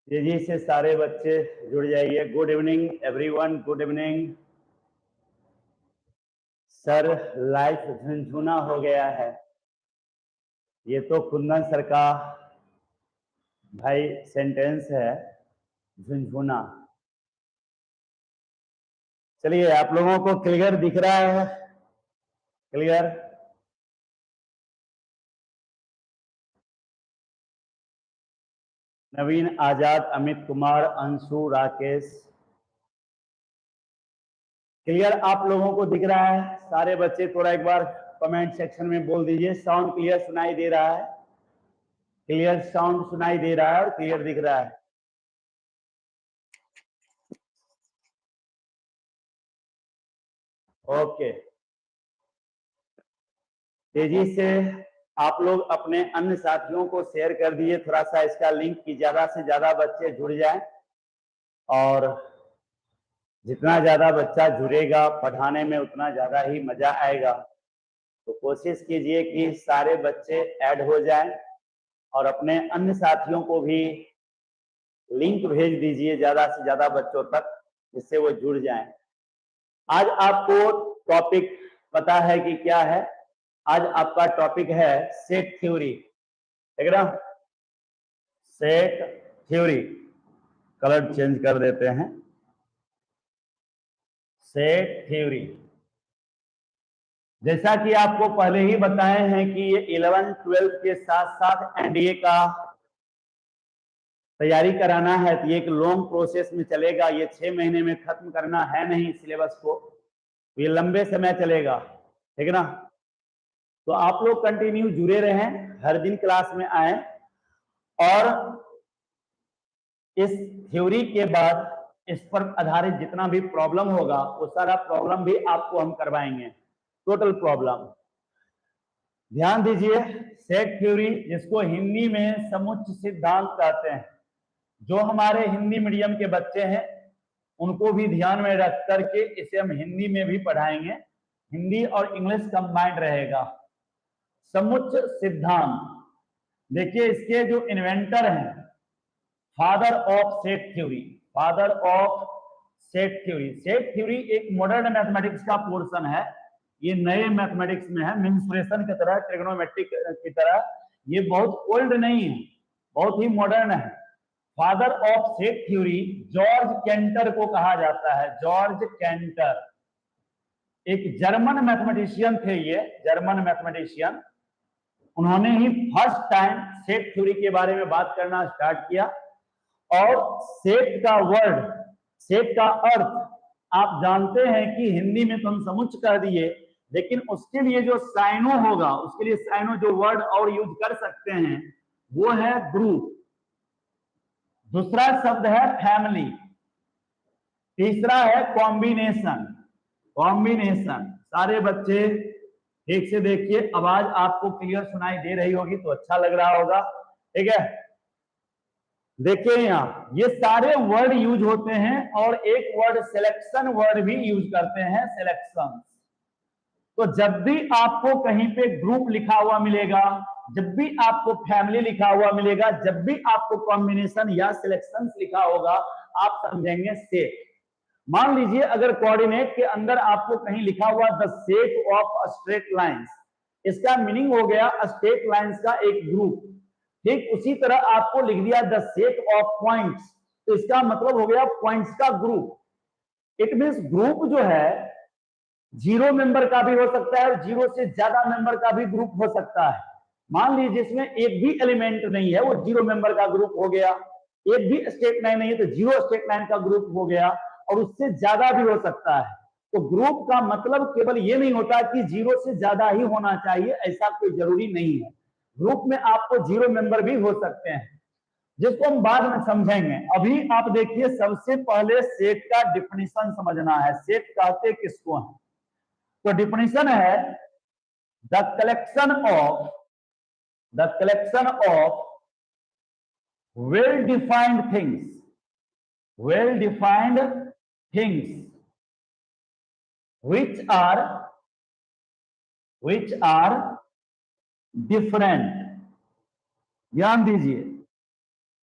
तेजी से सारे बच्चे जुड़ जाइए। Good evening everyone, good evening. Sir life झुनझुना हो गया है। ये तो कुंदन सर का भाई सेंटेंस है, झुनझुना। चलिए, आप लोगों को क्लियर दिख रहा है? क्लियर? नवीन, आजाद, अमित कुमार, अंशु, राकेश, क्लियर आप लोगों को दिख रहा है? सारे बच्चे थोड़ा एक बार कमेंट सेक्शन में बोल दीजिए, साउंड क्लियर सुनाई दे रहा है? क्लियर साउंड सुनाई दे रहा है और क्लियर दिख रहा है? ओके। तेजी से आप लोग अपने अन्य साथियों को शेयर कर दिए थोड़ा सा इसका लिंक, की ज्यादा से ज्यादा बच्चे जुड़ जाएं। और जितना ज्यादा बच्चा जुड़ेगा पढ़ाने में उतना ज्यादा ही मजा आएगा। तो कोशिश कीजिए कि सारे बच्चे ऐड हो जाएं और अपने अन्य साथियों को भी लिंक भेज दीजिए ज्यादा से ज्यादा बच्चों तक, जिससे वो जुड़ जाएं। आज आपको टॉपिक पता है कि क्या है? आज आपका टॉपिक है सेट थ्योरी, ठीक है ना? सेट थ्योरी, कलर चेंज कर देते हैं। सेट थ्योरी, जैसा कि आपको पहले ही बताए हैं कि ये 11 12 के साथ साथ एनडीए का तैयारी कराना है, तो ये एक लॉन्ग प्रोसेस में चलेगा। ये 6 महीने में खत्म करना है नहीं सिलेबस को, ये लंबे समय चलेगा, ठीक है ना? तो आप लोग कंटिन्यू जुड़े रहें, हर दिन क्लास में आए और इस थ्योरी के बाद इस पर आधारित जितना भी प्रॉब्लम होगा वो सारा प्रॉब्लम भी आपको हम करवाएंगे, टोटल प्रॉब्लम। ध्यान दीजिए, सेट थ्योरी जिसको हिंदी में समुच्चय सिद्धांत कहते हैं, जो हमारे हिंदी मीडियम के बच्चे हैं उनको भी ध्यान में रख करके इसे हम हिंदी में भी पढ़ाएंगे, हिंदी और इंग्लिश कंबाइंड रहेगा। समुच्चय सिद्धांत, देखिए इसके जो इन्वेंटर हैं, father of set theory, father of set theory. Set theory एक मॉडर्न मैथमेटिक्स का पोर्शन है, ये नए मैथमेटिक्स में है, मेंसुरेशन की तरह, ट्रिग्नोमेट्रिक की तरह। ये बहुत ओल्ड नहीं है, बहुत ही मॉडर्न है। Father of set theory George canter को कहा जाता है, जॉर्ज कैंटर। एक जर्मन मैथमेटिशियन थे ये, जर्मन मैथमेटिशियन। उन्होंने ही फर्स्ट टाइम सेट थ्योरी के बारे में बात करना स्टार्ट किया। और सेट का वर्ड, सेट का अर्थ आप जानते हैं कि हिंदी में तो हम समुच्चय कह दिए, लेकिन उसके लिए जो साइनो होगा, उसके लिए साइनो जो वर्ड और यूज कर सकते हैं वो है ग्रुप। दूसरा शब्द है फैमिली। तीसरा है कॉम्बिनेशन, कॉम्बिनेशन। सारे बच्चे ठीक से देखिए, आवाज आपको क्लियर सुनाई दे रही होगी तो अच्छा लग रहा होगा, ठीक है? देखिए यहाँ ये सारे वर्ड यूज होते हैं और एक वर्ड सिलेक्शन वर्ड भी यूज करते हैं, सिलेक्शन। तो जब भी आपको कहीं पे ग्रुप लिखा हुआ मिलेगा, जब भी आपको फैमिली लिखा हुआ मिलेगा, जब भी आपको कॉम्बिनेशन या सिलेक्शन लिखा होगा, आप समझेंगे सेट। मान लीजिए अगर कोऑर्डिनेट के अंदर आपको कहीं लिखा हुआ the set of straight lines, इसका मीनिंग हो गया स्ट्रेट लाइंस का एक ग्रुप। ठीक उसी तरह आपको लिख दिया द सेट ऑफ पॉइंट्स, तो इसका मतलब हो गया पॉइंट्स का ग्रुप। इट मींस ग्रुप जो है 0 मेंबर का भी हो सकता है और 0 से ज्यादा मेंबर का भी ग्रुप हो सकता है। मान लीजिए जिसमें एक भी एलिमेंट नहीं है, वो 0 मेंबर का ग्रुप हो गया। एक भी स्टेट लाइन नहीं है तो 0 स्टेट लाइन का ग्रुप हो गया, और उससे ज्यादा भी हो सकता है। तो ग्रुप का मतलब केवल ये नहीं होता कि 0 से ज्यादा ही होना चाहिए, ऐसा कोई जरूरी नहीं है। ग्रुप में आपको 0 मेंबर भी हो सकते हैं, जिसको हम बाद में समझेंगे। अभी आप देखिए, सबसे पहले सेट का डिफिनीशन समझना है। सेट कहते किसको हैं? तो डिफिनीशन है the collection of well defined things which are different। ध्यान दीजिए,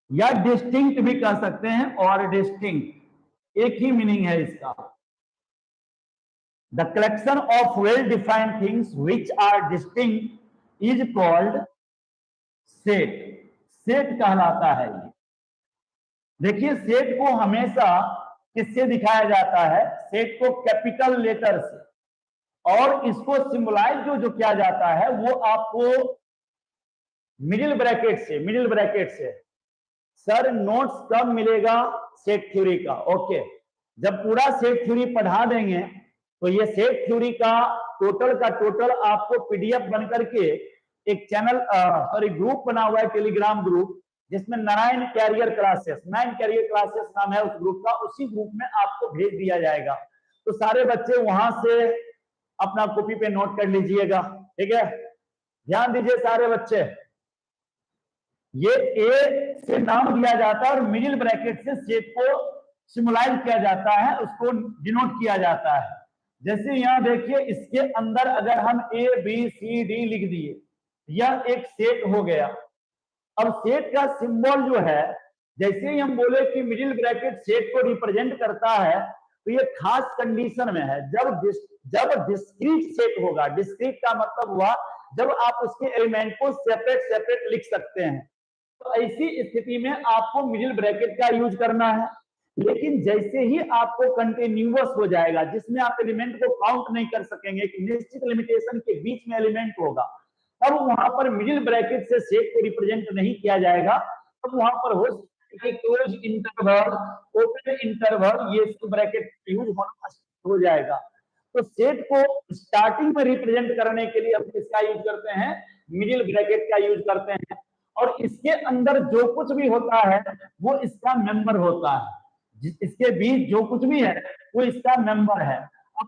या डिस्टिंक्ट भी कह सकते हैं, और डिस्टिंक्ट एक ही मीनिंग है इसका। The collection of well defined things which are distinct is called set. Set कहलाता है ये। देखिए सेट को हमेशा किससे दिखाया जाता है? सेट को कैपिटल लेटर से, और इसको सिंबलाइज जो किया जाता है वो आपको मिडिल ब्रैकेट से, मिडिल ब्रैकेट से। सर नोट्स कब मिलेगा सेट थ्योरी का? ओके, जब पूरा सेट थ्योरी पढ़ा देंगे तो ये सेट थ्योरी का टोटल आपको पीडीएफ बनकर के एक चैनल सॉरी ग्रुप बना हुआ है, टेलीग्राम ग्रुप, जिसमें Narayan career classes, 9 career classes नाम है उस ग्रुप का। उसी ग्रुप में आपको भेज दिया जाएगा, तो सारे बच्चे वहां से अपना कॉपी पे नोट कर लीजिएगा, ठीक है? ध्यान दीजिए सारे बच्चे, ये ए से नाम दिया जाता है और मिडिल ब्रैकेट से सेट को सिम्बलाइज किया जाता है, उसको डिनोट किया जाता है। जैसे यहां देखिए, इसके अंदर अगर हम ए बी सी डी लिख दिए, यह एक सेट हो गया। अब सेट का सिंबल जो है, जैसे ही हम बोले कि मिडिल ब्रैकेट सेट को रिप्रेजेंट करता है, तो ये खास कंडीशन में है जब डिस्क्रीट सेट होगा। डिस्क्रीट का मतलब हुआ जब आप उसके एलिमेंट को सेपरेट सेपरेट लिख सकते हैं, तो ऐसी स्थिति में आपको मिडिल ब्रैकेट का यूज करना है। लेकिन जैसे ही आपको कंटिन्यूअस हो जाएगा, जिसमें आप एलिमेंट को काउंट नहीं कर सकेंगे, कि निश्चित लिमिटेशन के बीच में एलिमेंट होगा, तब वहां पर मिडिल ब्रैकेट से सेट को रिप्रेजेंट नहीं किया जाएगा। तब वहां पर हो क्लोज इंटरवल, ओपन इंटरवल, ये ब्रैकेट यूज होना हो जाएगा। तो सेट को स्टार्टिंग में रिप्रेजेंट करने के लिए हम किसका यूज करते हैं? मिडिल ब्रैकेट का यूज करते हैं। और इसके अंदर जो कुछ भी होता है वो इसका मेंबर होता है। इसके बीच जो कुछ भी है वो इसका मेंबर है। अब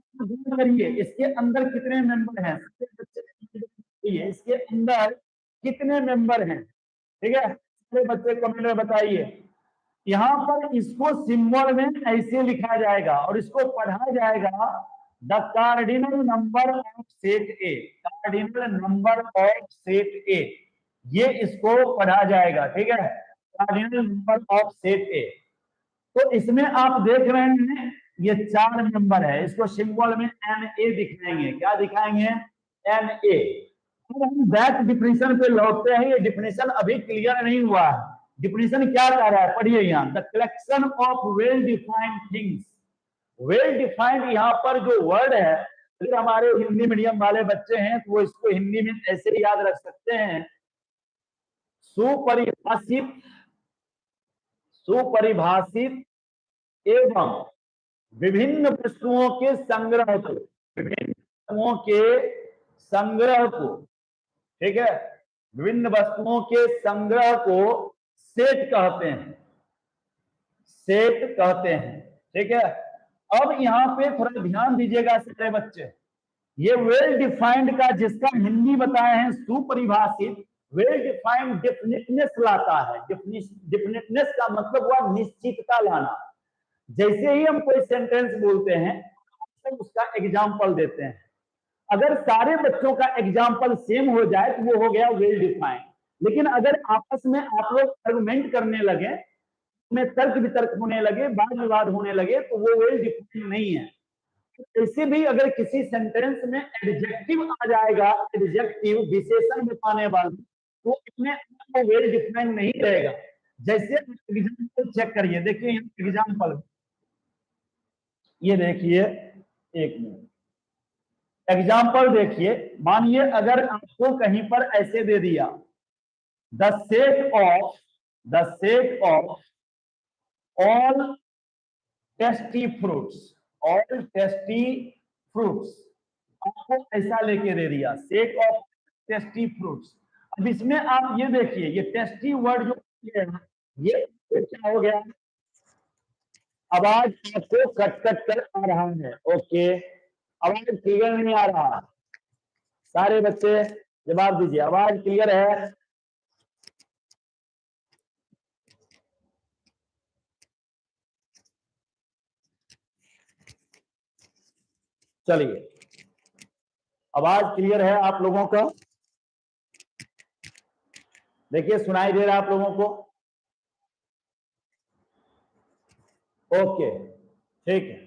करिए, इसके अंदर कितने मेंबर हैं? इसके अंदर कितने मेंबर हैं? ठीक है, सारे बच्चे कमेंट में बताइए। यहाँ पर इसको सिंबल में ऐसे लिखा जाएगा और इसको पढ़ा जाएगा the cardinal number of set A. Cardinal number of set A, ये इसको पढ़ा जाएगा, ठीक है? कार्डिनल नंबर ऑफ सेट ए। तो इसमें आप देख रहे हैं ये 4 नंबर है, इसको सिंबल में एन ए दिखाएंगे। क्या दिखाएंगे? N A. अब हम बैक डिफिनेशन पे लौटते हैं। ये डिफिनेशन अभी क्लियर नहीं हुआ है। डिफिनेशन क्या कह रहा है? पढ़िए यहाँ, the collection of well defined things. Well defined यहाँ पर जो वर्ड है, अगर हमारे हिंदी मीडियम वाले बच्चे हैं तो वो इसको हिंदी में ऐसे याद रख सकते हैं, सुपरिभाषित, सुपरिभाषित एवं विभिन्न वस्तुओं के संग्रह को, विभिन्न वस्तुओं के संग्रह को, ठीक है, विभिन्न वस्तुओं के संग्रह को सेट कहते हैं, सेट कहते हैं, ठीक है? अब यहाँ पे थोड़ा ध्यान दीजिएगा सारे बच्चे, ये वेल डिफाइंड का जिसका हिंदी बताए हैं सुपरिभाषित, वेल डिफाइंड डेफिनेटनेस लाता है। डेफिनेटनेस का मतलब हुआ निश्चितता लाना। जैसे ही हम कोई सेंटेंस बोलते हैं तो उसका एग्जाम्पल देते हैं। अगर सारे बच्चों का एग्जाम्पल सेम हो जाए तो वो हो गया वेल डिफाइंड। लेकिन अगर आपस में आप लोग आर्गुमेंट करने लगे, में तर्क वितर्क होने लगे, वाद विवाद होने लगे, तो वो वेल डिफाइंड नहीं है। ऐसे भी अगर किसी सेंटेंस में एडजेक्टिव आ जाएगा, एडजेक्टिव विशेषण बताने वाला, तो इसमें आपको वेल डिफाइंड नहीं रहेगा। जैसे एग्जाम्पल चेक करिए, देखिए एग्जाम्पल, ये देखिए, एक मिनट, एग्जाम्पल देखिए। मानिए अगर आपको कहीं पर ऐसे दे दिया, the set of all tasty fruits, all tasty fruits, आपको ऐसा लेके दे दिया, सेट ऑफ टेस्टी फ्रूट्स। अब इसमें आप ये देखिए, ये टेस्टी वर्ड जो है ये क्या हो गया? आवाज आपको कट कट कर आ रहा है, ओके, आवाज क्लियर नहीं आ रहा। सारे बच्चे जवाब दीजिए, आवाज क्लियर है? चलिए, आवाज क्लियर है आप लोगों का? देखिए सुनाई दे रहा है आप लोगों को? ओके, ठीक है।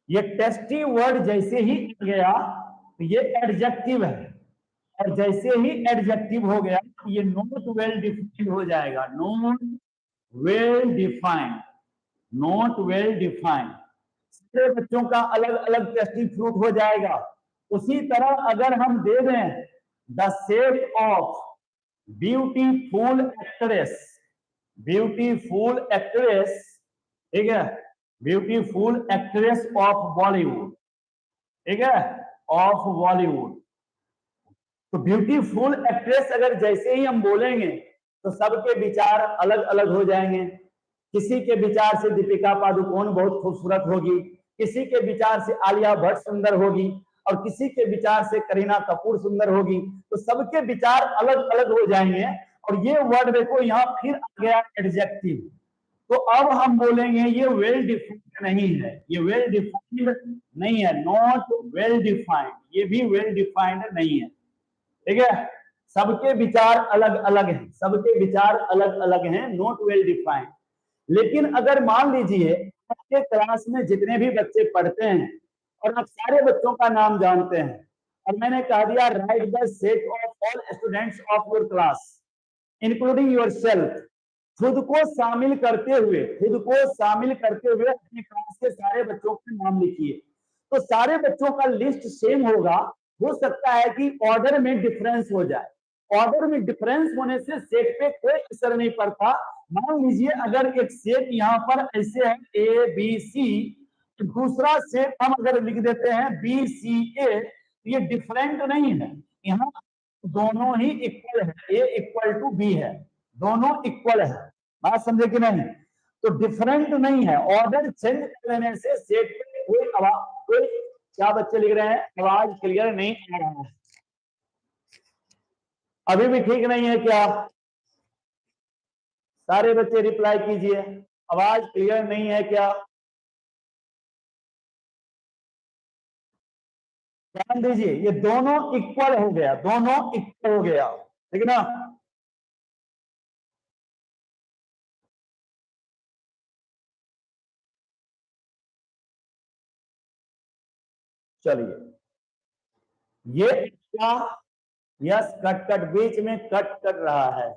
ये टेस्टी वर्ड जैसे ही आ गया तो ये एडजेक्टिव है, और जैसे ही एडजेक्टिव हो गया ये नॉट वेल डिफाइंड हो जाएगा। Not well defined, not well defined. सारे बच्चों का अलग अलग टेस्टी फ्रूट हो जाएगा। उसी तरह अगर हम दे दें the shape of beautiful actress, beautiful actress, ठीक है, ब्यूटीफुल एक्ट्रेस ऑफ बॉलीवुड, ठीक है, ऑफ बॉलीवुड। तो ब्यूटीफुल एक्ट्रेस अगर जैसे ही हम बोलेंगे तो सबके विचार अलग अलग हो जाएंगे। किसी के विचार से दीपिका पादुकोण बहुत खूबसूरत होगी, किसी के विचार से आलिया भट्ट सुंदर होगी, और किसी के विचार से करीना कपूर सुंदर होगी। तो सबके विचार अलग अलग हो जाएंगे। और ये वर्ड देखो यहाँ फिर आ गया एडजेक्टिव। तो अब हम बोलेंगे ये वेल डिफाइंड नहीं है, ये वेल डिफाइंड नहीं है, नॉट वेल डिफाइंड, ये भी वेल डिफाइंड नहीं है, ठीक है। सबके विचार अलग अलग हैं, सबके विचार अलग अलग हैं, नॉट वेल डिफाइंड। लेकिन अगर मान लीजिए आपके क्लास में जितने भी बच्चे पढ़ते हैं और आप सारे बच्चों का नाम जानते हैं, और मैंने कह दिया right the set of all students of your class including yourself, खुद को शामिल करते हुए, खुद को शामिल करते हुए अपने क्लास के सारे बच्चों के नाम लिखिए। तो सारे बच्चों का लिस्ट सेम होगा। हो सकता है कि ऑर्डर में डिफरेंस हो जाए, ऑर्डर में डिफरेंस होने से सेट पे कोई असर नहीं पड़ता। मान लीजिए अगर एक सेट यहाँ पर ऐसे है ए बी सी, दूसरा सेट हम अगर लिख देते हैं बी सी ए, तो ये डिफरेंट नहीं है, यहाँ दोनों ही इक्वल है, ए इक्वल टू बी है, दोनों इक्वल है। बात समझे कि नहीं? तो डिफरेंट नहीं है, ऑर्डर चेंज कर लेने से सेट पे कोई आवाज, कोई क्या बच्चे लिख रहे हैं आवाज क्लियर नहीं आ रहा है, अभी भी ठीक नहीं है क्या? सारे बच्चे रिप्लाई कीजिए, आवाज क्लियर नहीं है क्या? ध्यान दीजिए, ये दोनों इक्वल हो गया, दोनों इक्वल हो गया, ठीक है ना? चलिए, ये क्या? यस, कट कट बीच में कट कर रहा है।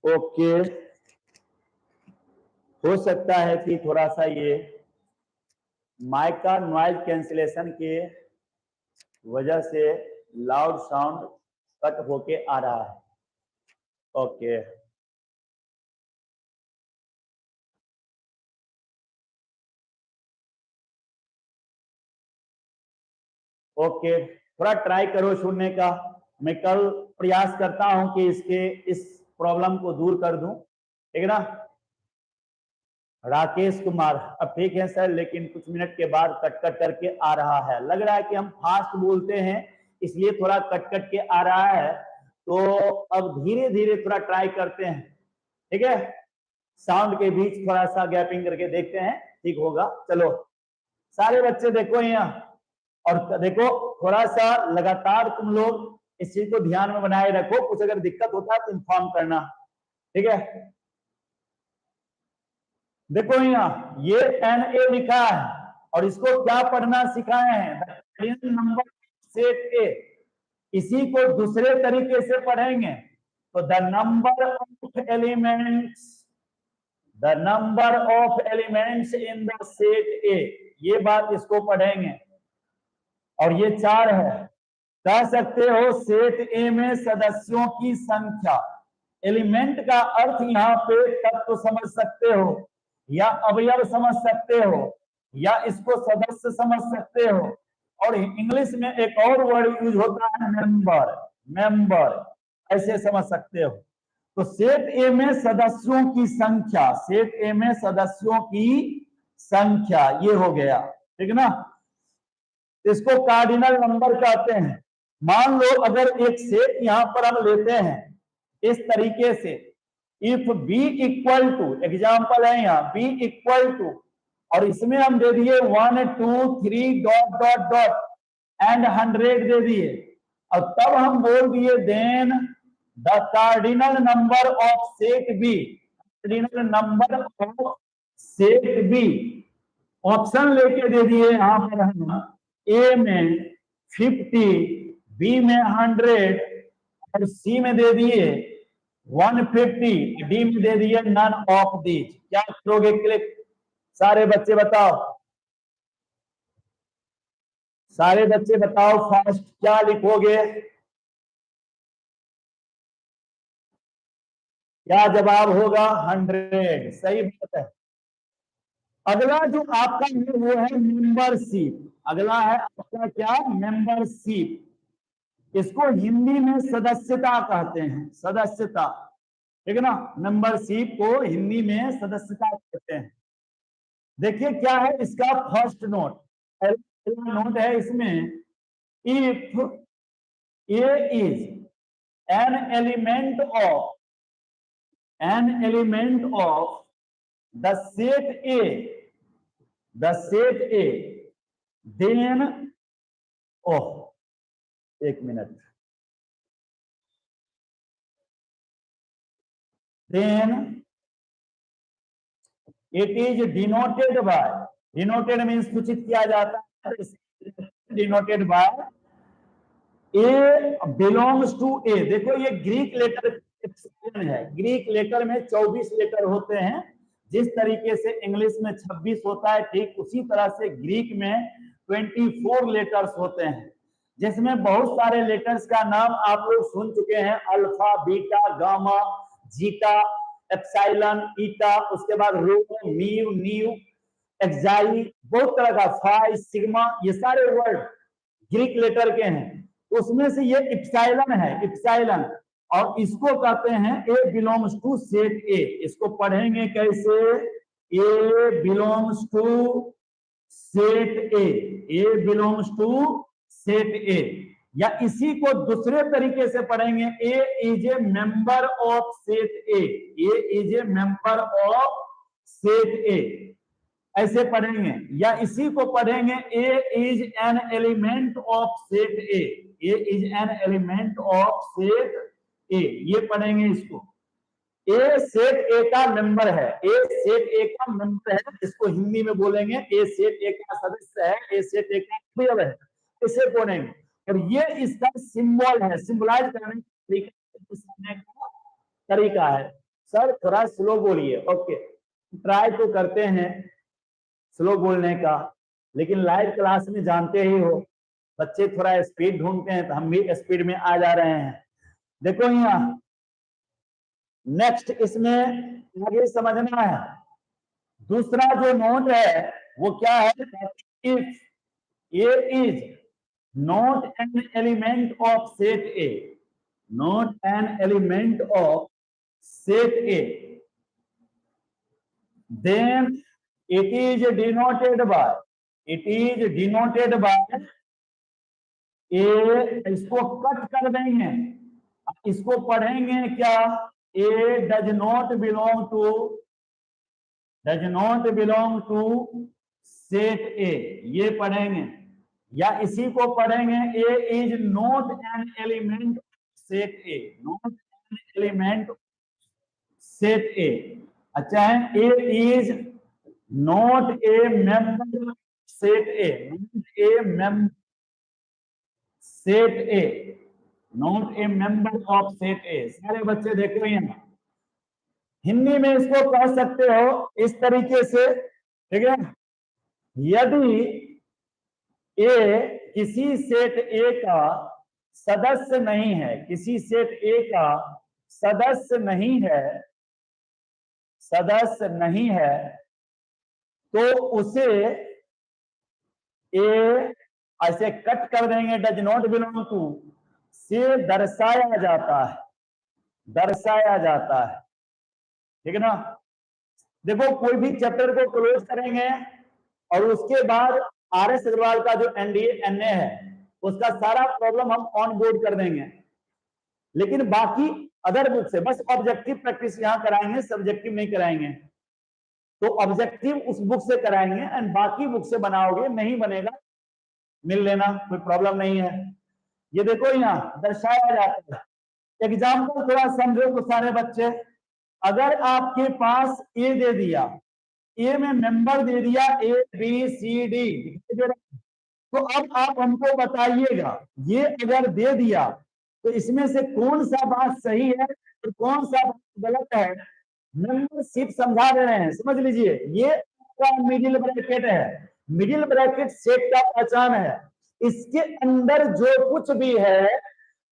ओके, हो सकता है कि थोड़ा सा ये माइक का नॉइज कैंसिलेशन के वजह से लाउड साउंड कट होके आ रहा है। ओके, ओके, थोड़ा ट्राई करो सुनने का। मैं कल प्रयास करता हूं कि इस प्रॉब्लम को दूर कर दूं, ठीक है ना? राकेश कुमार, अब ठीक है सर, लेकिन कुछ मिनट के बाद कट कट करके आ रहा है। लग रहा है कि हम फास्ट बोलते हैं इसलिए थोड़ा कट कट के आ रहा है। तो अब धीरे धीरे थोड़ा ट्राई करते हैं, ठीक है? साउंड के बीच थोड़ा सा गैपिंग करके देखते हैं, ठीक होगा। चलो सारे बच्चे देखो यहाँ, और देखो थोड़ा सा लगातार तुम लोग इस चीज को ध्यान में बनाए रखो। कुछ अगर दिक्कत होता है तो इन्फॉर्म करना, ठीक है? देखो यहाँ ये NA लिखा है, और इसको क्या पढ़ना सिखाए हैं? नंबर सेट ए। इसी को दूसरे तरीके से पढ़ेंगे तो the number of elements, the number of elements in the set A, ये बात इसको पढ़ेंगे। और ये 4 है, कह सकते हो सेट ए में सदस्यों की संख्या। एलिमेंट का अर्थ यहाँ पे तत्व समझ सकते हो, या अवयव समझ सकते हो, या इसको सदस्य समझ सकते हो। और इंग्लिश में एक और वर्ड यूज होता है मेंबर, मेंबर ऐसे समझ सकते हो। तो सेट ए में सदस्यों की संख्या, सेट ए में सदस्यों की संख्या, ये हो गया, ठीक है ना? इसको कार्डिनल नंबर कहते हैं। मान लो अगर एक सेट यहां पर हम लेते हैं इस तरीके से, if B equal to, example है यहाँ बी इक्वल टू, और इसमें हम दे दिए 1 2 3 डॉट डॉट डॉट एंड 100 दे दिए, और तब हम बोल दिए then the cardinal number of set B, cardinal number of set B, option लेके दे दिए यहां पर हम, ए में 50, बी में 100 और सी में दे दिए 150, डी में दे दिए नन ऑफ दीज। क्या करोगे क्लिक? सारे बच्चे बताओ, सारे बच्चे बताओ फास्ट, क्या लिखोगे? क्या जवाब होगा? 100, सही बात है। अगला जो आपका है वो है मेंबरशिप। अगला है आपका क्या? मेंबरशिप। इसको हिंदी में सदस्यता कहते हैं, सदस्यता, ठीक है ना। मेंबरशिप को हिंदी में सदस्यता कहते हैं। देखिए क्या है इसका फर्स्ट नोट, पहला नोट है इसमें, if A is an element of the set A, then, oh एक मिनट, then it is denoted by, denoted means सूचित किया जाता है, denoted by A belongs to A. देखो ये ग्रीक लेटर है, ग्रीक लेटर में 24 लेटर होते हैं, जिस तरीके से इंग्लिश में 26 होता है, ठीक उसी तरह से ग्रीक में 24 लेटर्स होते हैं, जिसमें बहुत सारे लेटर्स का नाम आप लोग सुन चुके हैं, alpha, beta, gamma, zeta, epsilon, eta, उसके बाद रो, म्यू, न्यू, एक्साई, बहुत तरह का, फाई, सिग्मा, ये सारे वर्ड ग्रीक लेटर के हैं। उसमें से ये इप्सिलॉन है, इप्सिलॉन, और इसको कहते हैं A belongs to set A. इसको पढ़ेंगे कैसे? A belongs to set A belongs to set A, या इसी को दूसरे तरीके से पढ़ेंगे, A is a member of set A is a member of set A, ऐसे पढ़ेंगे। या इसी को पढ़ेंगे, A is an element of set A is an element of set A, ये पढ़ेंगे इसको। ए सेट ए का मेंबर है, ए सेट ए का मेंबर है, इसको हिंदी में बोलेंगे ए सेट ए का सदस्य है, ए सेट ए का अवयव है, इसे बोलेंगे। और ये इसका सिंबल है, सिंबलाइज करने का तरीका है। सर थोड़ा स्लो बोलिए, ओके, ट्राई तो करते हैं स्लो बोलने का, लेकिन लाइव क्लास में जानते ही हो बच्चे थोड़ा स्पीड ढूंढते हैं, तो हम भी स्पीड में आ जा रहे हैं। देखो यहाँ नेक्स्ट, इसमें आगे समझना है, दूसरा जो नोट है वो क्या है? If A is not an element of set A, not an element of set A, then it is denoted by a, इसको कट कर देंगे, इसको पढ़ेंगे क्या? a does not belong to set a, ये पढ़ेंगे। या इसी को पढ़ेंगे, a is not an element set a, not an element set a। अच्छा है, a is not a member set a, not a member set a, not a member of set a। सारे बच्चे देखो यहाँ, हिंदी में इसको कह सकते हो इस तरीके से, ठीक है। यदि ए किसी सेट ए का सदस्य नहीं है, किसी सेट ए का सदस्य नहीं है, तो उसे ए ऐसे कट कर देंगे, डज नॉट बिलोंग टू से दर्शाया जाता है, ठीक है ना। देखो कोई भी चैप्टर को क्लोज करेंगे और उसके बाद आर.एस. अग्रवाल का जो NDA है उसका सारा प्रॉब्लम हम ऑन बोर्ड कर देंगे, लेकिन बाकी अदर बुक से बस ऑब्जेक्टिव प्रैक्टिस यहां कराएंगे, सब्जेक्टिव नहीं कराएंगे। तो ऑब्जेक्टिव उस बुक से कराएंगे एंड बाकी बुक से बनाओगे, नहीं बनेगा मिल लेना, कोई प्रॉब्लम नहीं है। ये देखो यहाँ दर्शाया जाता है। एग्जाम्पल थोड़ा समझो तो सारे बच्चे, अगर आपके पास ए दे दिया ए में मेंबर दे दिया ABCD, तो अब आप हमको बताइएगा ये अगर दे दिया तो इसमें से कौन सा बात सही है और कौन सा बात गलत है। मेंबरशिप समझा रहे हैं, समझ लीजिए। ये आपका मिडिल ब्रैकेट है, मिडिल ब्रैकेट सेट का पहचान है। इसके अंदर जो कुछ भी है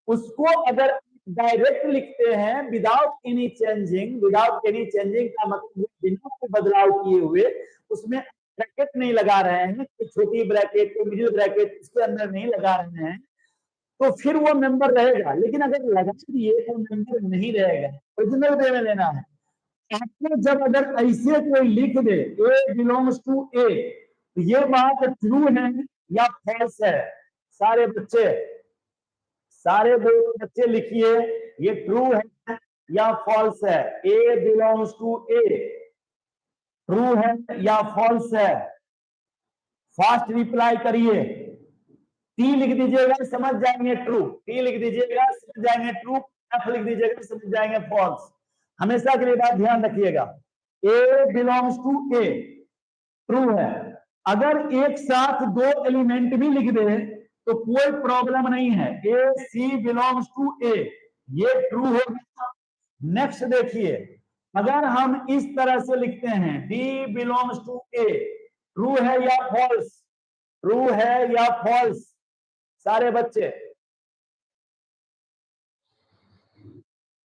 उसको अगर डायरेक्ट लिखते हैं without any changing, without any changing का मतलब बिना कोई बदलाव किए हुए, उसमें ब्रैकेट नहीं लगा रहे हैं, छोटी ब्रैकेट को मिडिल ब्रैकेट इसके अंदर नहीं लगा रहे हैं, तो फिर वो मेंबर रहेगा। लेकिन अगर लगा दिए तो मेंबर नहीं रहेगा, ओरिजिनल वे में लेना है आपको। जब अगर ऐसे कोई लिख दे ए बिलोंग्स टू ए, तो ये बात ट्रू है या फॉल्स है। सारे बच्चे, सारे बच्चे लिखिए, ये ट्रू है या फॉल्स है। ए बिलोंग्स टू ए ट्रू है या फॉल्स है, फास्ट रिप्लाई करिए। टी लिख दीजिएगा समझ जाएंगे ट्रू, टी लिख दीजिएगा समझ जाएंगे ट्रू, एफ लिख दीजिएगा समझ जाएंगे फॉल्स। हमेशा के लिए बात ध्यान रखिएगा, ए बिलोंग्स टू ए ट्रू है। अगर एक साथ दो एलिमेंट भी लिख दे तो कोई प्रॉब्लम नहीं है, ए सी बिलोंग्स टू ए, ये ट्रू होगा। नेक्स्ट देखिए, अगर हम इस तरह से लिखते हैं D belongs to A, true है या फॉल्स, ट्रू है या फॉल्स सारे बच्चे।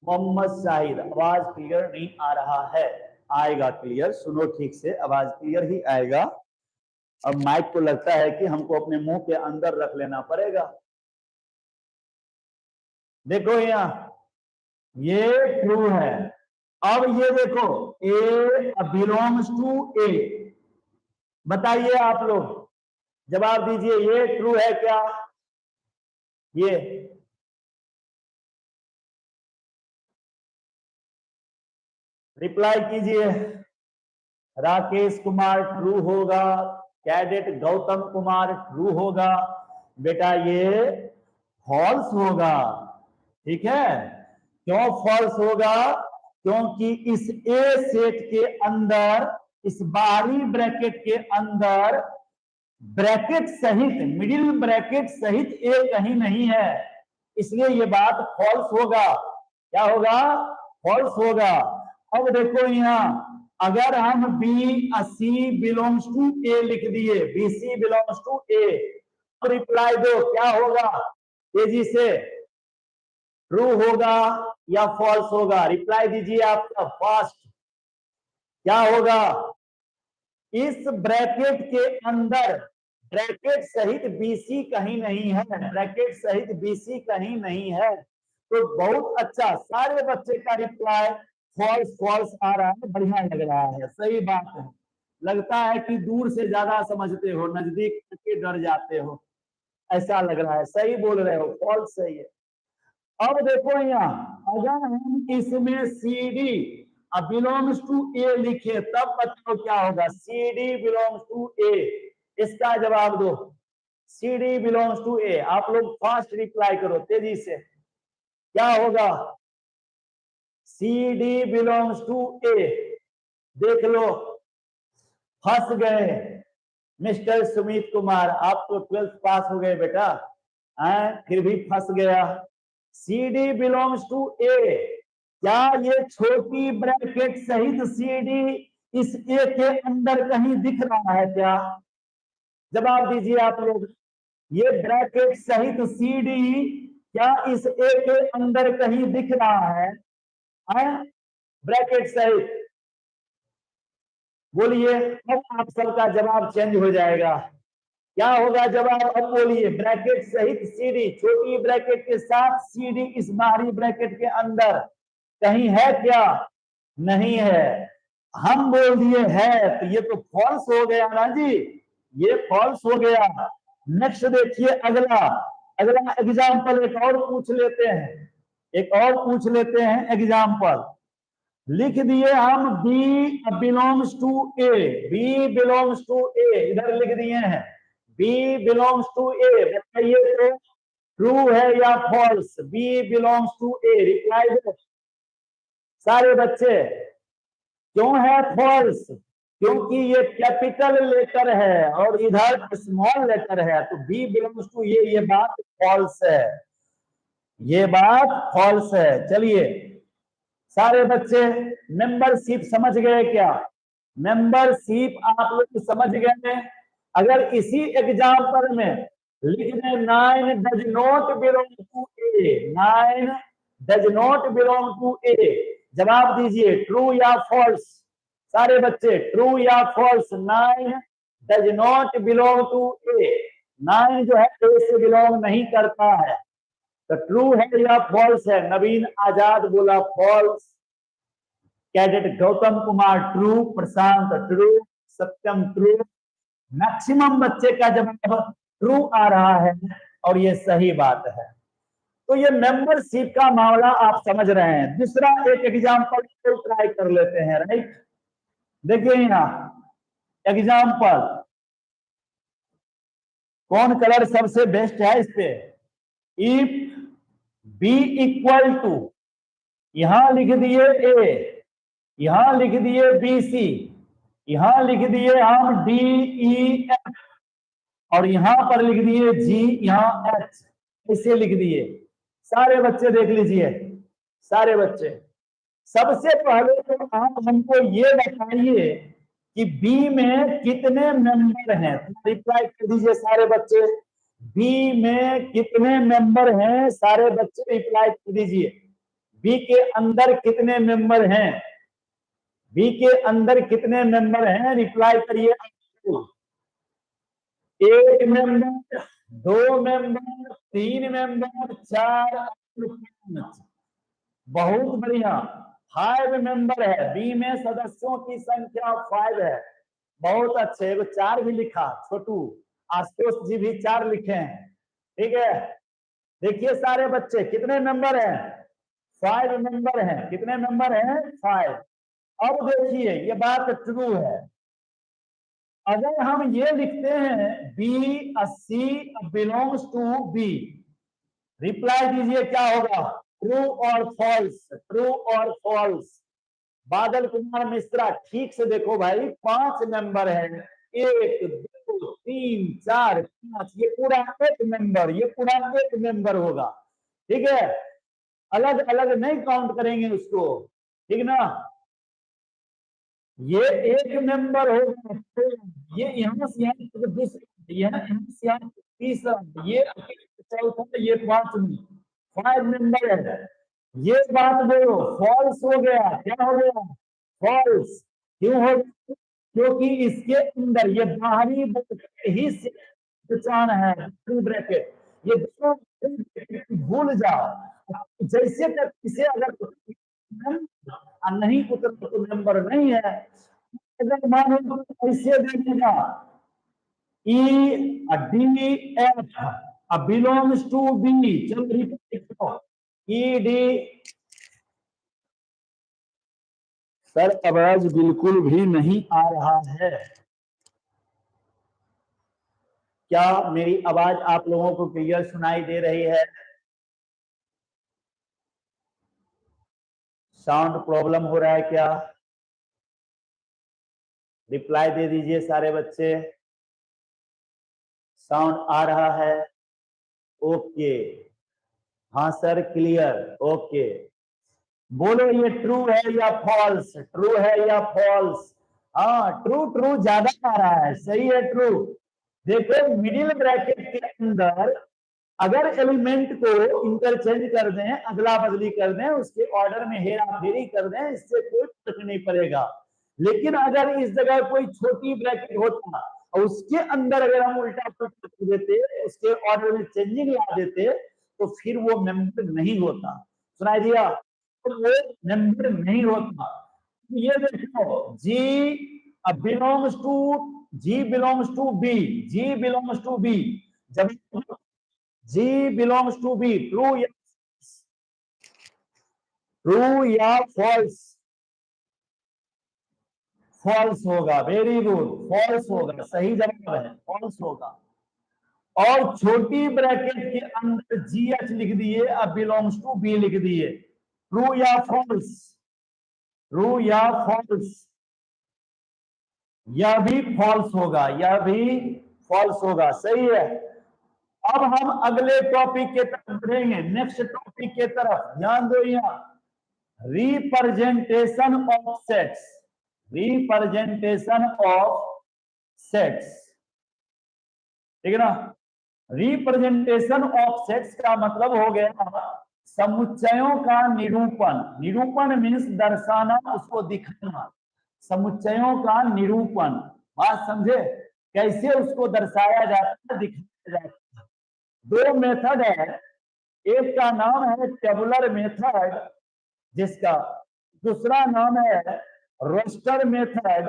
मोहम्मद शाहिद, आवाज क्लियर नहीं आ रहा है, आएगा क्लियर, सुनो ठीक से, आवाज क्लियर ही आएगा। अब माइक को लगता है कि हमको अपने मुंह के अंदर रख लेना पड़ेगा। देखो यहाँ ये ट्रू है। अब ये देखो ए बिलोंग्स टू ए, बताइए आप लोग, जवाब दीजिए ये ट्रू है क्या। ये रिप्लाई कीजिए। राकेश कुमार ट्रू होगा, कैडेट गौतम कुमार ट्रू होगा, बेटा ये फॉल्स होगा। ठीक है, क्यों फॉल्स होगा, क्योंकि इस ए सेट के अंदर, इस बाहरी ब्रैकेट के अंदर ब्रैकेट सहित, मिडिल ब्रैकेट सहित ए कहीं नहीं है, इसलिए ये बात फॉल्स होगा। क्या होगा, फॉल्स होगा। अब देखो यहाँ, अगर हम B C belongs to A लिख दिए, B C belongs to A, reply दो क्या होगा तेजी से, ट्रू होगा या फॉल्स होगा, रिप्लाई दीजिए आपका फास्ट। क्या होगा, इस ब्रैकेट के अंदर ब्रैकेट सहित बीसी कहीं नहीं है, ब्रैकेट सहित बीसी कहीं नहीं है। तो बहुत अच्छा, सारे बच्चे का रिप्लाई फॉल्स फॉल्स आ रहा है, बढ़िया लग रहा है, सही बात है। लगता है कि दूर से ज्यादा समझते हो, नजदीक के डर जाते हो, ऐसा लग रहा है, सही बोल रहे हो, फॉल्स सही है। अब देखो यहाँ, अगर हम इसमें सी डी बिलोंग्स टू ए लिखे तब बताओ क्या होगा, सी डी बिलोंग्स टू ए, इसका जवाब दो। सी डी बिलोंग्स टू ए, आप लोग फास्ट रिप्लाई करो तेजी से, क्या होगा, सी डी बिलोंग्स टू ए। देख लो, फंस गए मिस्टर सुमित कुमार, आप तो 12th पास हो गए बेटा, फिर भी फंस गया। सी डी बिलोंग्स टू ए, क्या ये छोटी ब्रैकेट सहित सी डी इस ए के अंदर कहीं दिख रहा है क्या, जवाब दीजिए आप लोग। ये ब्रैकेट सहित सी डी क्या इस ए के अंदर कहीं दिख रहा है, ब्रैकेट सहित, बोलिए। अब आप सबका जवाब चेंज हो जाएगा, क्या होगा जवाब, अब बोलिए। ब्रैकेट सहित सीडी, छोटी ब्रैकेट के साथ सीडी इस बाहरी ब्रैकेट के अंदर कहीं है क्या, नहीं है। हम बोल दिए है, तो ये तो फॉल्स हो गया ना जी, ये फॉल्स हो गया। नेक्स्ट देखिए, अगला अगला एग्जाम्पल एक और पूछ लेते हैं, एक और पूछ लेते हैं एग्जाम्पल। लिख दिए हम B belongs to A, B belongs to A, इधर लिख दिए हैं बी बिलोंग्स टू ए, बताइए तो ट्रू है या false, B belongs to A, reply दो सारे बच्चे। क्यों है फॉल्स, क्योंकि ये कैपिटल लेटर है और इधर स्मॉल लेटर है, तो बी बिलोंग्स टू ये बात फॉल्स है, ये बात फॉल्स है। चलिए सारे बच्चे मेंबरशिप समझ गए क्या? मेंबरशिप आप लोग समझ गए? अगर इसी एग्जाम्पल में लिख दें 9 does not belong to A, 9 does not belong to A, जवाब दीजिए ट्रू या फॉल्स। सारे बच्चे ट्रू या false? 9 does not belong to A, 9 जो है ए से बिलोंग नहीं करता है, तो ट्रू है या फॉल्स है? नवीन आजाद बोला false, cadet Gautam Kumar true, Prashant true, Satyam true, maximum बच्चे का जवाब ट्रू आ रहा है और ये सही बात है। तो ये मेंबरशिप का मामला आप समझ रहे हैं। दूसरा एक एग्जांपल ट्राई कर लेते हैं, राइट? देखिए यहाँ एग्जांपल, कौन कलर सबसे बेस्ट है इस पे? इफ बी इक्वल टू, यहां लिख दिए ए, यहां लिख दिए बी सी, यहां लिख दिए हम डी ई एफ, और यहां पर लिख दिए जी, यहां एच, इसे लिख दिए। सारे बच्चे देख लीजिए, सारे बच्चे, सबसे पहले तो आप हमको ये बताइए कि बी में कितने मेंबर हैं, रिप्लाई कर दीजिए सारे बच्चे। बी में कितने मेंबर हैं? सारे बच्चे रिप्लाई कर दीजिए। बी के अंदर कितने मेंबर हैं? बी के अंदर कितने मेंबर हैं? रिप्लाई करिए। 1 मेंबर, 2 मेंबर, 3 मेंबर, 4, 5। बहुत बढ़िया, 5 मेंबर है। बी में सदस्यों की संख्या 5 है। बहुत अच्छे, एगो 4 भी लिखा, छोटू आशुतोष जी भी 4 लिखे हैं, ठीक है। देखिए सारे बच्चे कितने मेंबर हैं? 5 मेंबर हैं। कितने मेंबर हैं? 5। अब देखिए ये बात ट्रू है। अगर हम ये लिखते हैं B C belongs to B, reply दीजिए क्या होगा? ट्रू और फॉल्स, ट्रू और फॉल्स। बादल कुमार मिश्रा ठीक से देखो भाई, 5 मेंबर हैं, 1 2 3 4 5, ये पूरा एक मेंबर, ये पूरा एक मेंबर होगा, ठीक है। अलग अलग नहीं काउंट करेंगे उसको, ठीक ना। ये एक मेंबर होगा, तो ये यहाँ से यहाँ तक दूसरा, यहाँ से यहाँ तीसरा, ये चौथा, ये 5 मेंबर है। ये बात बोलो फॉल्स हो गया। क्या हो गया? फॉल्स। क्यों हो? क्योंकि इसके अंदर ये बाहरी ही पहचान है, ब्रैकेट, ये दोनों भूल जाओ। जैसे तक इसे अगर नहीं उतर तो नंबर नहीं है। अगर मानो तो ऐसे दे देगा E D F belongs to B, चलो रिपीट करो, ई डी। सर आवाज बिल्कुल भी नहीं आ रहा है, क्या मेरी आवाज आप लोगों को क्लियर सुनाई दे रही है? साउंड प्रॉब्लम हो रहा है क्या? रिप्लाई दे दीजिए सारे बच्चे, साउंड आ रहा है? ओके, हाँ सर क्लियर, ओके। बोलो ये ट्रू है या फॉल्स? ट्रू है या फॉल्स? हाँ ट्रू, ट्रू ज्यादा आ रहा है, सही है ट्रू। देखो मिडिल ब्रैकेट के अंदर अगर एलिमेंट को इंटरचेंज कर दें, अदला बदली कर दें, उसके ऑर्डर में हेरा फेरी कर दें, इससे कोई फर्क नहीं पड़ेगा। लेकिन अगर इस जगह कोई छोटी ब्रैकेट होता और उसके अंदर अगर हम उल्टा पुल्टा कर देते, उसके ऑर्डर में चेंजिंग ला देते, तो फिर वो मेंबर नहीं होता। सुनाई दिया? तो वो मेंबर नहीं होता। ये देखो G belongs to, G belongs to B, G belongs to B, जब G belongs to B, true या ट्रू या फॉल्स? फॉल्स होगा, वेरी गुड, फॉल्स होगा, सही जवाब है, फॉल्स होगा। और छोटी ब्रैकेट के अंदर जी एच लिख दिए, अब बिलोंग्स टू बी लिख दिए, ट्रू या फॉल्स? ट्रू या फॉल्स? यह भी फॉल्स होगा, यह भी फॉल्स होगा, सही है। अब हम अगले टॉपिक के तरफ बढ़ेंगे, नेक्स्ट टॉपिक के तरफ, ध्यान दो यहां, representation of sets, representation of sets, ठीक है ना। रिप्रेजेंटेशन ऑफ सेट्स का मतलब हो गया समुच्चयों का निरूपण, निरूपण मीन्स दर्शाना, उसको दिखाना, समुच्चयों का निरूपण, बात समझे, कैसे उसको दर्शाया जाता है, दिखाया जाता है। दो मेथड है, एक का नाम है टेबुलर मेथड, जिसका दूसरा नाम है रोस्टर मेथड,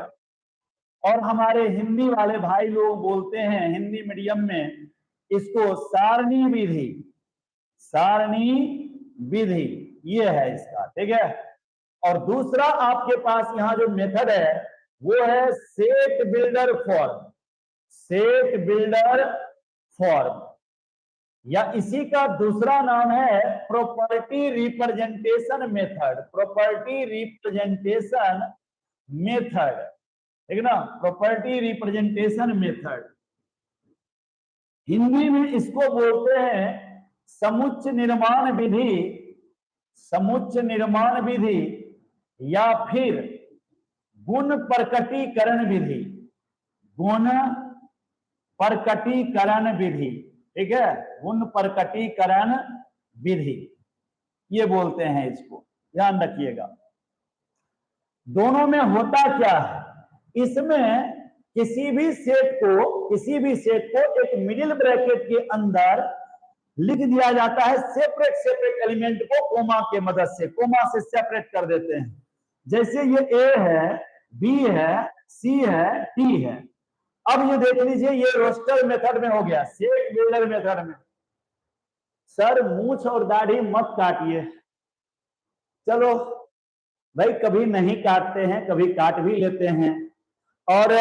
और हमारे हिंदी वाले भाई लोग बोलते हैं हिंदी मीडियम में इसको सारणी विधि, सारणी विधि, ये है इसका, ठीक है। और दूसरा आपके पास यहां जो मेथड है वो है set builder form, set builder form, या इसी का दूसरा नाम है property representation method, property representation method, ठीक है ना, प्रॉपर्टी रिप्रेजेंटेशन मेथड। हिंदी में इसको बोलते हैं समुच्चय निर्माण विधि, समुच्चय निर्माण विधि, या फिर गुण प्रकटीकरण विधि, गुण प्रकटीकरण विधि, ठीक है, गुण प्रकटीकरण विधि, ये बोलते हैं इसको, ध्यान रखिएगा। दोनों में होता क्या है, इसमें किसी भी सेट को एक मिडिल ब्रैकेट के अंदर लिख दिया जाता है, सेपरेट सेपरेट एलिमेंट को कोमा के मदद से, कोमा से सेपरेट कर देते हैं। जैसे ये ए है, बी है, सी है, टी है। अब ये देख लीजिए, ये रोस्टर मेथड में हो गया, सेट बिल्डर मेथड में। सर मूछ और दाढ़ी मत काटिए, चलो भाई, कभी नहीं काटते हैं, कभी काट भी लेते हैं, और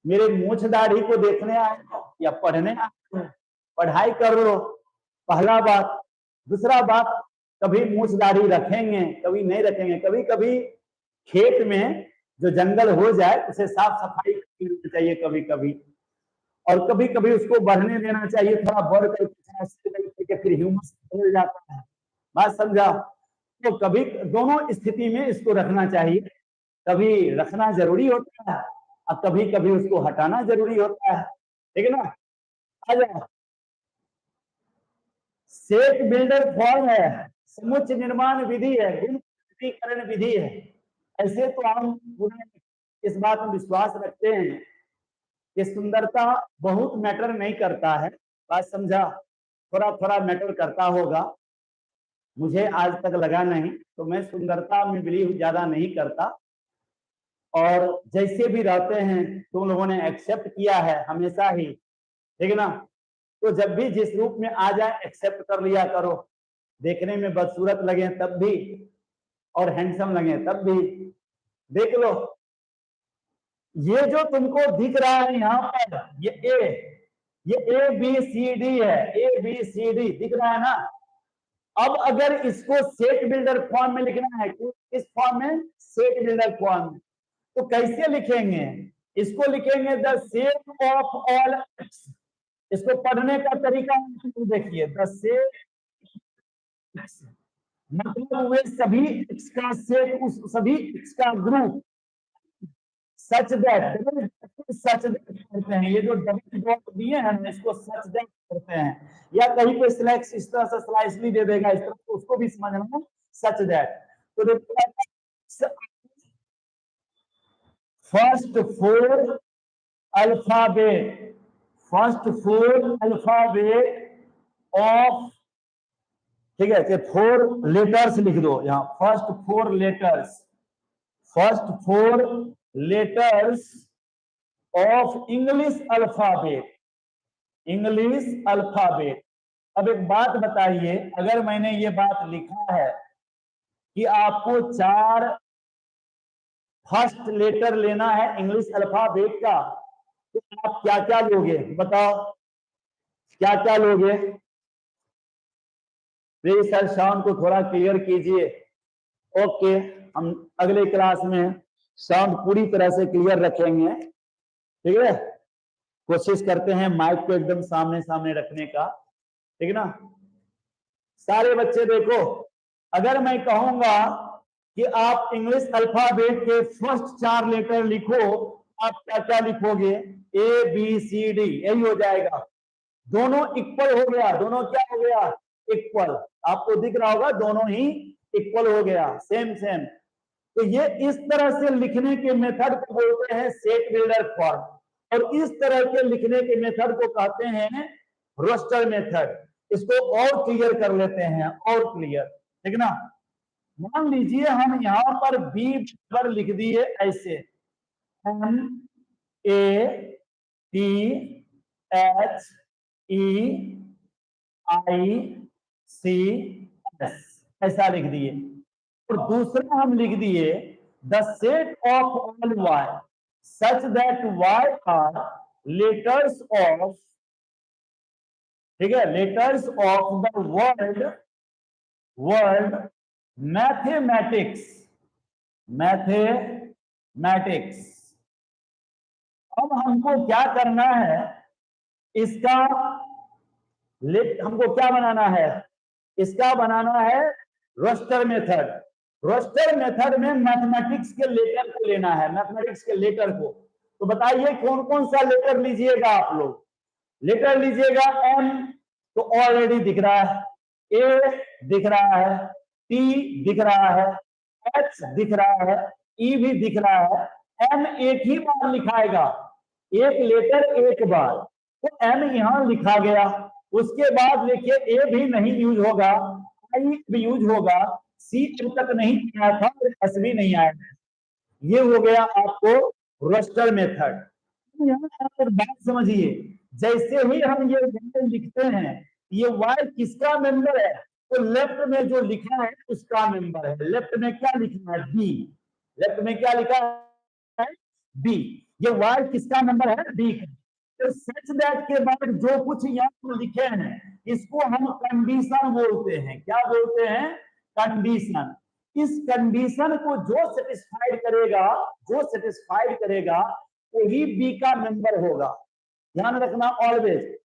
मेरे मूछ दाढ़ी को देखने आए हो या पढ़ने आए हो, पढ़ाई कर लो, पहला बात। दूसरा बात, कभी मूछ दाढ़ी रखेंगे, कभी नहीं रखेंगे, कभी कभी खेत में जो जंगल हो जाए उसे साफ सफाई करनी चाहिए कभी कभी, और कभी कभी उसको बढ़ने देना चाहिए, थोड़ा बढ़ करके फिर ह्यूमस मिल जाता है, बात समझा। तो कभी दोनों स्थिति में इसको रखना चाहिए, कभी रखना जरूरी होता है और कभी कभी उसको हटाना जरूरी होता है, ठीक है ना। आ जाओ, सेट बिल्डर फॉर्म है, समुच्चय निर्माण विधि है, गुण प्रकटीकरण विधि है। ऐसे तो हम पूरे इस बात में विश्वास रखते हैं कि सुंदरता बहुत मैटर नहीं करता है, बात समझा, थोड़ा थोड़ा मैटर करता होगा, मुझे आज तक लगा नहीं, तो मैं सुंदरता में बिलीव ज्यादा नहीं करता, और जैसे भी रहते हैं तुम लोगों ने एक्सेप्ट किया है हमेशा ही, ठीक है ना। तो जब भी जिस रूप में आ जाए एक्सेप्ट कर लिया करो, देखने में बदसूरत लगे तब भी और हैंडसम लगे तब भी। देख लो, ये जो तुमको दिख रहा है यहाँ पर, ये ए बी सी डी है, ए बी सी डी दिख रहा है ना। अब अगर इसको सेट बिल्डर फॉर्म में लिखना है, किस फॉर्म में, सेट बिल्डर फॉर्म में, तो कैसे लिखेंगे, इसको लिखेंगे the set of all x. इसको पढ़ने का तरीका देखिए, द सेट, मतलब वे सभी एक्स का सेट, उस सभी एक्स का group, such that, such that करते हैं, ये जो डबल डॉट दिए हैं ना, इसको सच दैट करते हैं, या कहीं पे स्लैश इस तरह से स्लाइसली दे देगा इस तरह, तो उसको भी समझना सच दैट। तो देखो, first four alphabet, first four alphabet of, ठीक है, कि 4 लेटर्स लिख दो यहाँ, first 4 letters, first 4 letters of English alphabet, English alphabet. अब एक बात बताइए, अगर मैंने ये बात लिखा है कि आपको 4 फर्स्ट लेटर लेना है इंग्लिश अल्फाबेट का, तो आप क्या क्या लोगे, बताओ क्या क्या लोगे। प्लीज सर साउंड को थोड़ा क्लियर कीजिए। ओके, हम अगले क्लास में साउंड पूरी तरह से क्लियर रखेंगे, ठीक है। कोशिश करते हैं माइक को एकदम सामने सामने रखने का, ठीक है ना। सारे बच्चे देखो, अगर मैं कहूंगा कि आप इंग्लिश अल्फाबेट के फर्स्ट 4 लेटर लिखो, आप क्या क्या लिखोगे? ए बी सी डी, यही हो जाएगा। दोनों इक्वल हो गया, दोनों क्या हो गया? इक्वल। आपको दिख रहा होगा दोनों ही इक्वल हो गया, सेम सेम। तो ये इस तरह से लिखने के मेथड को बोलते हैं सेट बिल्डर फॉर्म, और इस तरह के लिखने के मेथड को कहते हैं रोस्टर मेथड। इसको और क्लियर कर लेते हैं, और क्लियर, ठीक है ना। मान लीजिए हम यहां पर बी पर लिख दिए ऐसे, M A T H E I C S, ऐसा लिख दिए। और दूसरा हम लिख दिए the set of all Y such that Y are letters of, ठीक है, letters of the word mathematics, mathematics. अब हमको क्या करना है, इसका हमको क्या बनाना है? इसका बनाना है रोस्टर मेथड। रोस्टर मेथड में मैथमेटिक्स के लेटर को लेना है, मैथमेटिक्स के लेटर को। तो बताइए कौन कौन सा लेटर लीजिएगा आप लोग? लेटर लीजिएगा एम, तो ऑलरेडी दिख रहा है, ए दिख रहा है, टी दिख रहा है, एच दिख रहा है, ई भी दिख रहा है। एम एक ही बार लिखाएगा, एक लेटर एक बार, तो एम यहां लिखा गया। उसके बाद देखिए ए भी नहीं यूज होगा, आई भी यूज होगा, सी अब तक नहीं आया था, एस भी नहीं आया। ये हो गया आपको रोस्टर मेथड। यहाँ पर बात समझिए, जैसे ही हम ये लिखते हैं, ये वाई किसका मेंबर है? तो लेफ्ट में जो लिखा है उसका मेंबर है। लेफ्ट में क्या लिखा है? बी। लेफ्ट में क्या लिखा है? बी। ये वाई किसका मेंबर है? बी का। तो सच दैट के बाद जो कुछ यहाँ लिखे हैं, इसको हम कंडीशन बोलते हैं। क्या बोलते हैं? कंडीशन। इस कंडीशन को जो सेटिस्फाइड करेगा वही बी का मेंबर होगा। ध्यान रखना ऑलवेज,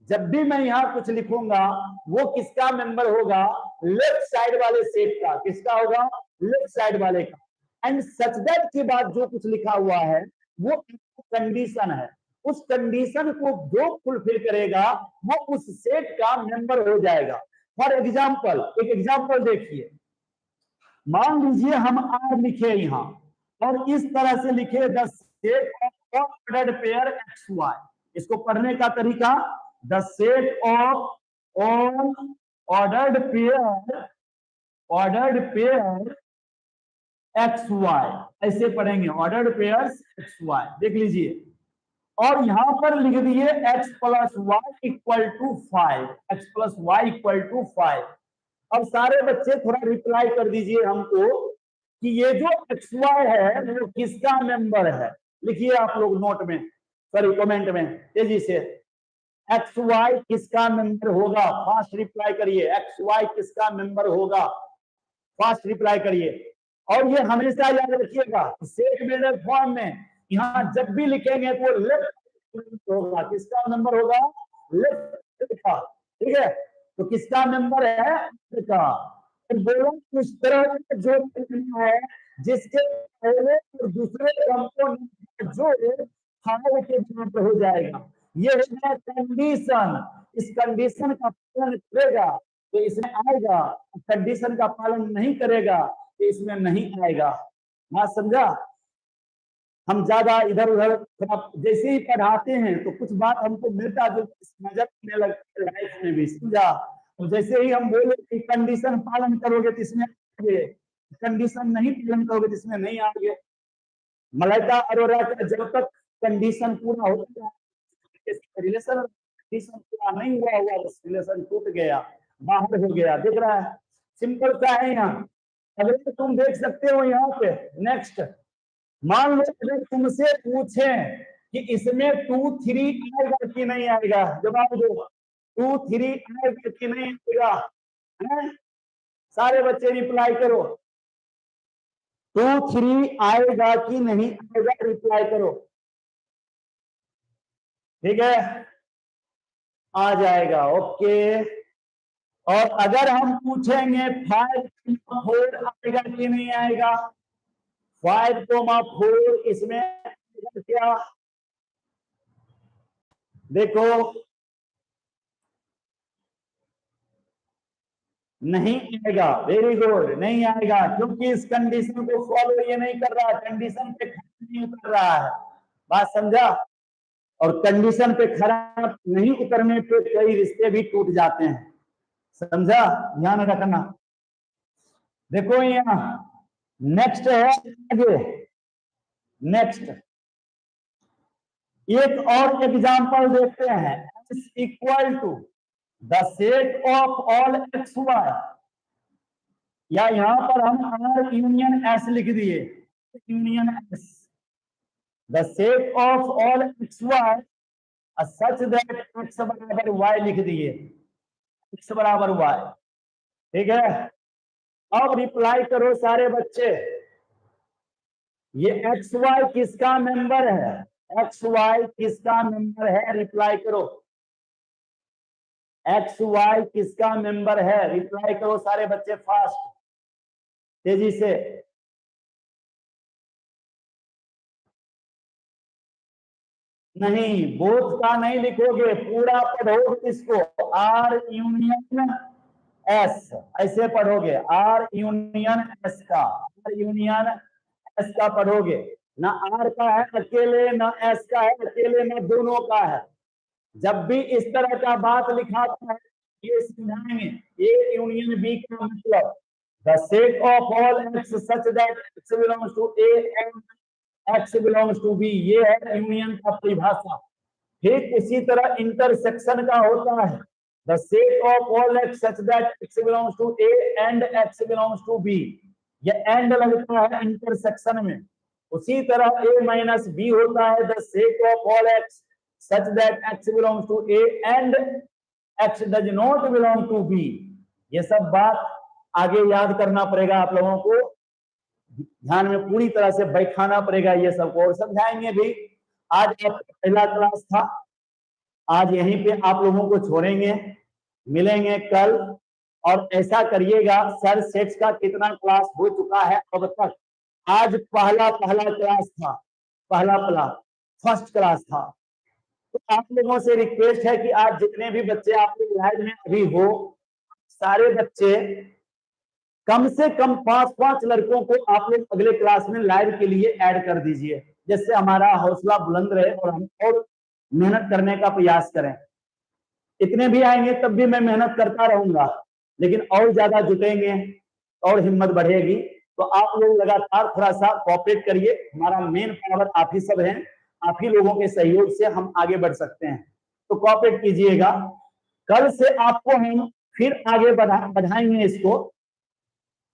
जब भी मैं यहां कुछ लिखूंगा वो किसका मेंबर होगा? लेफ्ट साइड वाले सेट का। किसका होगा? लेफ्ट साइड वाले का। एंड सच दैट के बाद जो कुछ लिखा हुआ है वो कंडीशन है। उस कंडीशन को जो फुलफिल करेगा वो उस सेट का मेंबर हो जाएगा। फॉर एग्जाम्पल, एक एग्जाम्पल देखिए, मान लीजिए हम आर लिखे यहां, और इस तरह से लिखे the set of ordered pair X Y. इसको पढ़ने का तरीका, the set of all ordered pair X Y, ऐसे पढ़ेंगे, ऑर्डर्ड पेयर्स एक्स वाई। देख लीजिए, और यहां पर लिख दिए x plus Y equal to 5, X plus Y equal to 5। अब सारे बच्चे थोड़ा रिप्लाई कर दीजिए हमको कि ये जो एक्स वाई है वो किसका मेंबर है? लिखिए आप लोग नोट में, सॉरी कमेंट में, तेजी से। एक्स वाई किसका मेंबर होगा? फास्ट रिप्लाई करिए, एक्स वाई किसका मेंबर होगा? फास्ट रिप्लाई करिए। और ये हमेशा याद रखिएगा, सेट बिल्डर फॉर्म में यहाँ जब भी लिखेंगे तो लेफ्ट होगा। किसका नंबर होगा? लेफ्ट का, ठीक है। तो किसका नंबर है? का। बोलो उस तरह जो है जिसके पहले और दूसरे कंपोनेंट जो खाने के बिना हो जाएगा, ये है कंडीशन। इस कंडीशन का पालन करेगा तो इसमें आएगा, कंडीशन का पालन नहीं करेगा तो इसमें नहीं आएगा। बात समझा? हम ज्यादा इधर उधर जैसे ही पढ़ाते हैं तो कुछ बात हमको मिलता जो नजर आने लगता है लाइफ में भी, समझा? तो जैसे ही हम बोले कि कंडीशन पालन करोगे तो इसमें आगे, कंडीशन नहीं पालन करोगे तो इसमें नहीं आगे। मलाइका अरोरा का जब तक कंडीशन पूरा होता है, रिलेशन कंडीशन पूरा नहीं हुआ रिलेशन टूट गया, बाहर हो गया। दिख रहा है? सिंपल सा है यहाँ। अगर तुम देख सकते हो यहाँ पे नेक्स्ट, मान लो अगर तुमसे पूछे कि इसमें 2 3 आएगा कि नहीं आएगा, जवाब दो। 2 3 आएगा कि नहीं आएगा? सारे बच्चे रिप्लाई करो। 2 3 आएगा कि नहीं आएगा, रिप्लाई करो। ठीक है, आ जाएगा, ओके। और अगर हम पूछेंगे 5,4 आएगा कि नहीं आएगा, 5,4 इसमें क्या, देखो नहीं आएगा, वेरी गुड, नहीं आएगा, क्योंकि इस कंडीशन को फॉलो ये नहीं कर रहा, कंडीशन पे खरा नहीं उतर रहा है, बात समझा। और कंडीशन पे खरा नहीं उतरने पे कई रिश्ते भी टूट जाते हैं, समझा, ध्यान रखना। देखो यहाँ नेक्स्ट है, आगे नेक्स्ट एक और एग्जांपल देखते हैं, s equal to the set of all X Y, या यहां पर हम आर यूनियन एस लिख दिए, union S, the set of all X Y such that X बराबर वाई लिख दिए, एक्स बराबर वाई, ठीक है। अब रिप्लाई करो सारे बच्चे, ये एक्स वाई किसका मेंबर है, एक्स वाई किसका मेंबर है, रिप्लाई करो, एक्स वाई किसका मेंबर है, रिप्लाई करो सारे बच्चे फास्ट, तेजी से। नहीं, बोथ का नहीं लिखोगे, पूरा पढ़ोगे इसको, आर यूनियन एस ऐसे पढ़ोगे, आर यूनियन एस का, आर यूनियन एस का पढ़ोगे, ना आर का है अकेले, ना एस का है अकेले, ना दोनों का है। जब भी इस तरह का बात लिखाता है ये समझाएंगे, ए यूनियन बी का मतलब the set of all X such that X belongs to A and X belongs to B, ये है यूनियन का परिभाषा। ठीक उसी तरह इंटरसेक्शन का होता है, the set of all X such that X belongs to A and X belongs to B, ये एंड लगता है इंटरसेक्शन में। उसी तरह ए माइनस बी होता है the set of all x such that x belongs to a and x does not belong to b, ये सब बात आगे याद करना पड़ेगा आप लोगों को, ध्यान में पूरी तरह से बैठाना पड़ेगा ये सब, और समझाएंगे भी। आज पहला क्लास था, आज यहीं पे आप लोगों को छोड़ेंगे, मिलेंगे कल। और ऐसा करिएगा, सर सेट्स का कितना क्लास हो चुका है अब तक, आज पहला क्लास था, पहला फर्स्ट क्लास था। तो आप लोगों से रिक्वेस्ट है कि आज जितने भी बच्चे आप लोग लाइव में अभी हो, सारे बच्चे कम से कम 5-5 लड़कों को आप लोग अगले क्लास में लाइव के लिए ऐड कर दीजिए, जिससे हमारा हौसला बुलंद रहे और हम और मेहनत करने का प्रयास करें। इतने भी आएंगे तब भी मैं मेहनत करता रहूंगा, लेकिन और ज्यादा जुटेंगे और हिम्मत बढ़ेगी। तो आप लोग लगातार थोड़ा सा कोऑपरेट करिए, हमारा मेन पावर आप ही सब हैं, आप ही लोगों के सहयोग से हम आगे बढ़ सकते हैं, तो कोऑपरेट कीजिएगा। कल से आपको हम फिर आगे बढ़ाएंगे इसको,